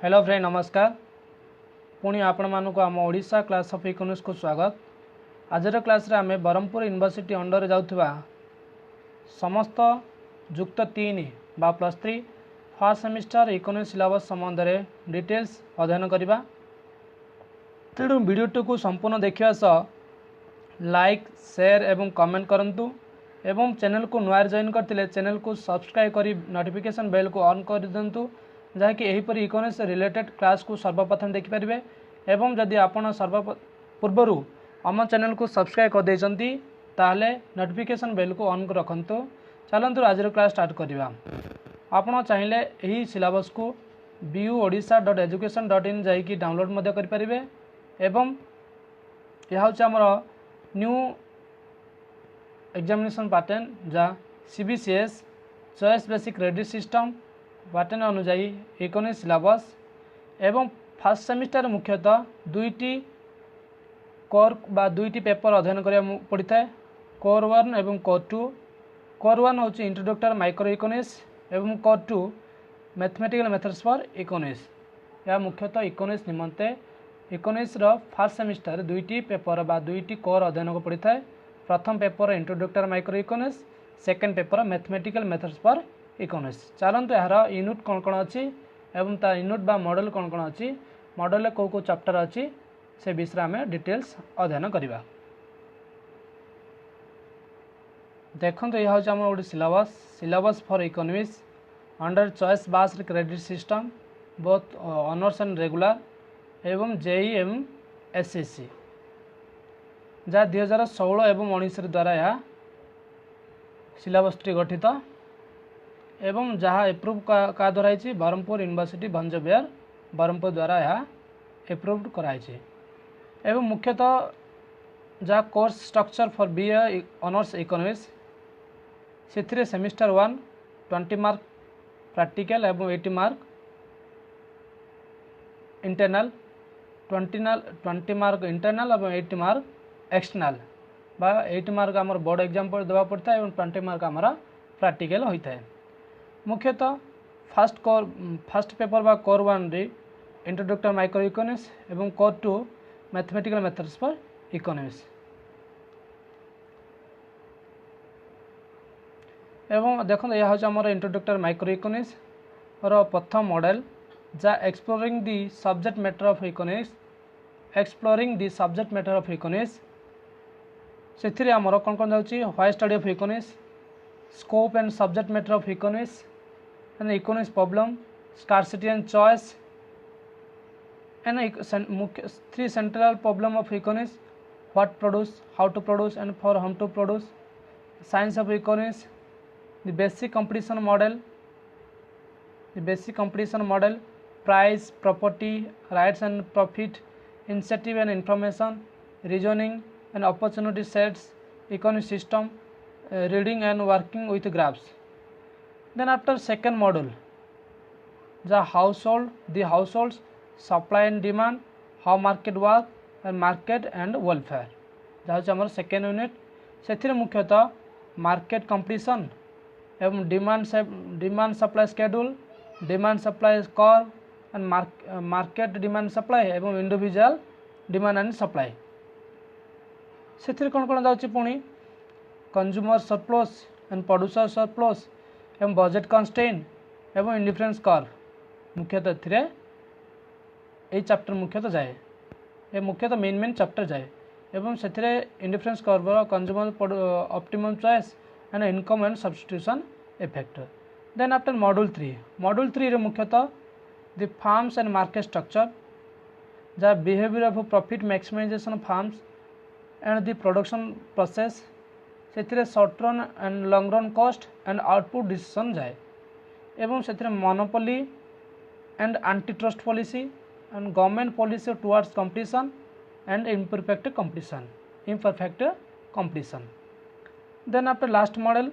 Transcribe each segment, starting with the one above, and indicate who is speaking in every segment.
Speaker 1: Hello friend नमस्कार। पुणी आपण मानक आम ओडिशा क्लास ऑफ इकोनॉमिक्स को स्वागत। आजर क्लास रे आमे ब्रह्मपुर यूनिवर्सिटी अंडर जाउथबा समस्त युक्त 3 बा +3 फर्स्ट सेमिस्टर इकोनॉमिक्स सिलेबस संबंध में डिटेल्स अध्ययन करबा। तेणु वीडियो को संपूर्ण देखिया सह लाइक शेयर एवं कमेंट करंतु एवं चैनल को नुआ जॉइन करथिले चैनल को सब्सक्राइब करी नोटिफिकेशन बेल को ऑन कर दिंतु जहाँकि यहीपरि इकोनॉमिक्स रिलेटेड क्लास को सर्वप्रथम देखिपारे। एवं जदि आपण पूर्वर आम चैनल को सब्सक्राइब कर देइचंती ताहले नोटिफिकेशन बेल को ऑन रखंतु। चलंतु आज क्लास स्टार्ट करवा। आपण चाहिए यही सिलेबस को bu.odisha.education.in जाइकी डाउनलोड मध्य करि परिबे। एवं यह हूँ आमर न्यू एग्जामिनेशन पैटर्न जहाँ CBCS choice basic credit system pattern अनुजाई इकोनॉमिक्स सिलेबस एवं फर्स्ट सेमिस्टर मुख्यतः दुईटी कोर बा दुईटी पेपर अध्ययन करिया पड़ता है, कोर 1 एवं कोर 2। कोर 1 हूँ इंट्रोडक्टर माइक्रो इकोनॉमिक्स एवं core 2 mathematical methods for economics. यह मुख्यतः इकोनॉमिक्स निमंते इकोनॉमिक्स रो फर्स्ट सेमिस्टर दुईटी पेपर बा दुईटी कोर अध्ययन को पड़ता है। प्रथम paper introductory micro economics, second paper mathematical methods for economics. चलते यार यूनिट कौन कौन अच्छी एवं ता यूनिट बा मॉडल कौन कौन अच्छी, मॉडल को चैप्टर अच्छी से विषय आम डिटेल्स अध्ययन करवा। देखो यह हूँ आम गोटे syllabus for economics under choice based credit system both honours and regular एवं जेई एवं SSC जहाँ 2016 एवं 19 द्वारा यह सिलेबस टी गठित एवं जहाँ एप्रूव का द्वारा ब्रह्मपुर यूनिवर्सिटी भंजबिहार ब्रह्मपुर द्वारा यह एप्रूव्ड कराई। एवं मुख्यतः जहाँ course structure for BA honours economics से सेमिस्टर 1 20 मार्क प्रैक्टिकल एवं 80 मार्क इंटरनल, 20 मार्क इंटरनल एवं 80 मार्क एक्सटर्नल बा 80 मार्क आमर बोर्ड एग्जाम पर देवा पड़ता है एवं 20 मार्क आमर प्रैक्टिकल होता है। मुख्यतः फर्स्ट पेपर बा कोर 1 रे इंट्रोडक्टर माइक्रो इकोनॉमिक्स एवं core 2 mathematical methods for economics. एवं देखो यह हूँ आमर इंट्रोडक्टर माइक्रो इकोनॉमिक्स और प्रथम मॉडल जहाँ exploring the subject matter of economics से आमर कौन कौन जाऊँगी why study of economics, scope and subject matter of economics and economics problem, scarcity and choice, and three central problem of economics: what produce, how to produce, and for whom to produce. Science of economics, the basic competition model, price, property, rights and profit, incentive and information, reasoning and opportunity sets, economic system, reading and working with graphs. Then after second module the households, supply and demand, how market work, and market and welfare जहाँ हमारे second unit से मुख्यतः market competition एवं demand supply schedule, demand supply curve and market demand supply एवं individual demand and supply से कौन कौन जाऊँगी पुणी consumer surplus and producer surplus एवं बजेट कन्स्ट्रेंट एवं इंडिफरेंस कर्व मुख्यतः ये चैप्टर मुख्यतः जाए, ये मुख्यतः मेन चैप्टर जाए एवं से indifference curve, consumer optimum choice and income and substitution effect. Then after module 3 रे मुख्यतः the firms and market structure जहाँ behaviour of profit maximisation firms and the production process से short run and long run cost and output decision जाए एवं से monopoly and anti trust policy and government policy towards competition and imperfect competition. Then after last model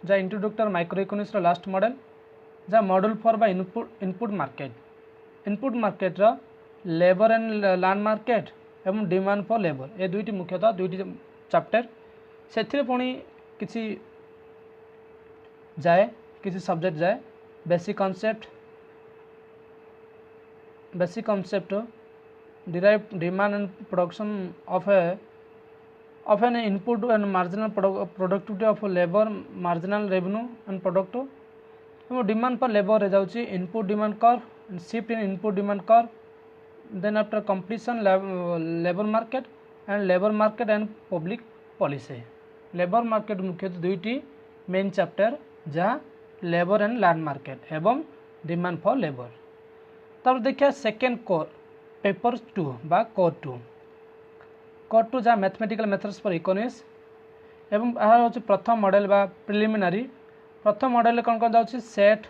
Speaker 1: जहाँ introductory micro economics last model जहाँ model for बा input market labour and land market एवं demand for labour ये दुईटी मुख्यतः दुईटी chapter से पुणी किसी जाए किसी सब्जेक्ट जाए basic concept basic concept derive demand and production of an input and marginal productivity of labor, marginal revenue and product. Demand per labor रे जाउची input demand curve and shift in input demand curve, then after completion labor market and public policy. Labor market मुख्यतः दुईटी main chapter जहाँ labour and land market एवं demand for labour. तब देखिए second core paper 2 बा core 2 जहाँ mathematical methods for economics एवं यहाँ हूँ प्रथम मॉडल बा प्रिलिमिनारी। प्रथम मॉडल कौन कौन जाऊँ सेट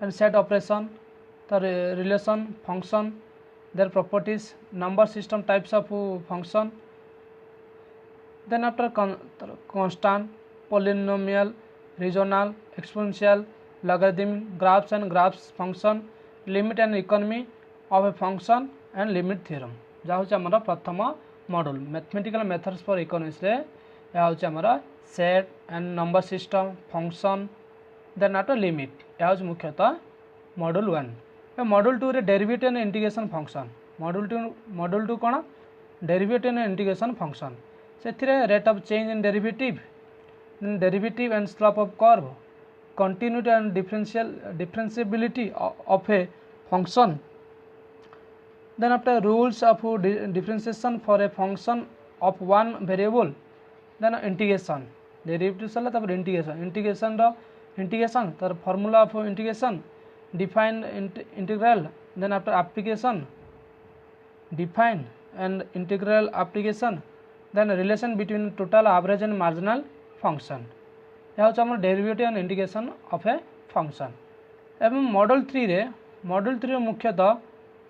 Speaker 1: एंड सेट ऑपरेशन, तर relation function, their properties, number system types of function, then after constant, polynomial, regional, exponential, logarithm, graphs and graphs function, limit and economy of a function and limit theorem। जहाँ हूँ आमर प्रथम module mathematical methods for economics रे यह हूँ आमर set and number system function then after limit. यह हूँ मुख्यतः मॉड्यूल 1। मॉड्यूल 2 रे derivative and integration function. Module 2 कौन डेरिवेटिव एंड इंटीग्रेशन फंक्शन से rate of change in derivative and slope of curve, continuity and differentiability of a function, then after rules of differentiation for a function of one variable, then integration derivative sala tar integration tar formula of integration, define integral, then after application define and integral application, then relation between total average and marginal function. यह हूँ derivative and integration of a function. एवं model 3 रे मुख्यतः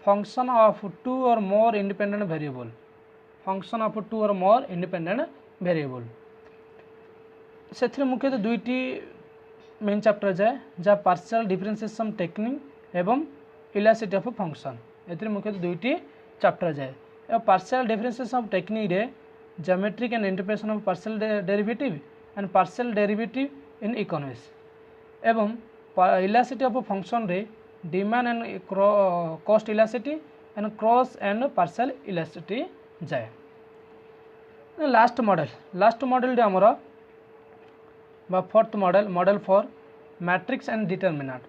Speaker 1: function of 2 और more independent variable, function of 2 और more independent variable से मुख्यतः दुईटी main chapter जाए जहाँ पार्शियल डिफरेंशिएशन टेक्निक एवं इलास्टिसिटी ऑफ फंक्शन ए मुख्यतः दुईटी चैप्टर जाए। पार्शियल डिफरेंशिएशन ऑफ टेक्निक रे geometric and interpretation of partial derivative and partial derivative in economics एवं इलास्टिसिटी ऑफ फंक्शन रे demand and cost elasticity and cross and partial elasticity जाए। Last model रे हमर बा fourth model for matrix and determinant.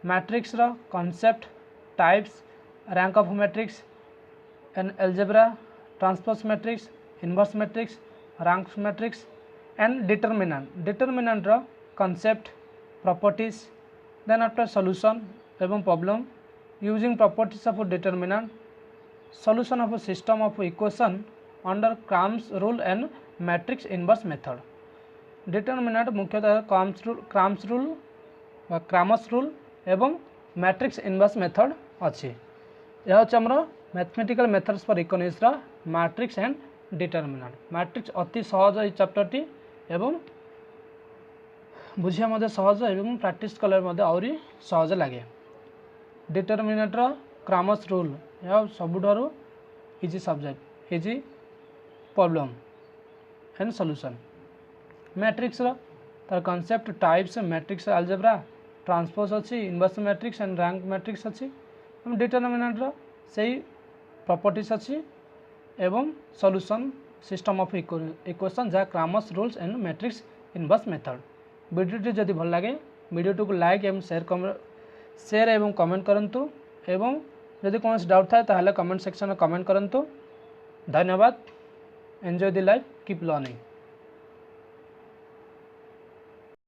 Speaker 1: Matrix रो concept, types, rank of matrix and algebra, transpose matrix, inverse matrix, rank matrix and determinant रो concept, properties, then after solution एवं problem using properties of determinant, solution of system of equation under Cramer's rule and matrix inverse method. Determinant मुख्यतः Cramer's rule एवं matrix inverse method अच्छी। यह हूँ आमर mathematical methods for economics रो matrix and determinant. Matrix अति सहज ये चैप्टरटी एवं बुझिया मध्य सहज एवं प्रैक्टिस कले आहरी सहज लगे। डिटरमिनेंट रो क्रामस रूल यह सबुठारु easy subject, easy problem and solution. Matrix रो तार concept, types, matrix algebra, transpose अच्छी, inverse matrix and rank matrix अच्छी। डिटरमिनेंट रो सही प्रॉपर्टीज अच्छी एवं सॉल्यूशन सिस्टम ऑफ इक्वेशन जहाँ Cramer's rules and matrix inverse method. Video जदि भल लगे वीडियो को लाइक एवं शेयर एवं कमेंट करंतु एवं जदि कौन डाउट थाए ताहले कमेंट सेक्शन में कमेंट करंतु। धन्यवाद। Enjoy the life, keep learning.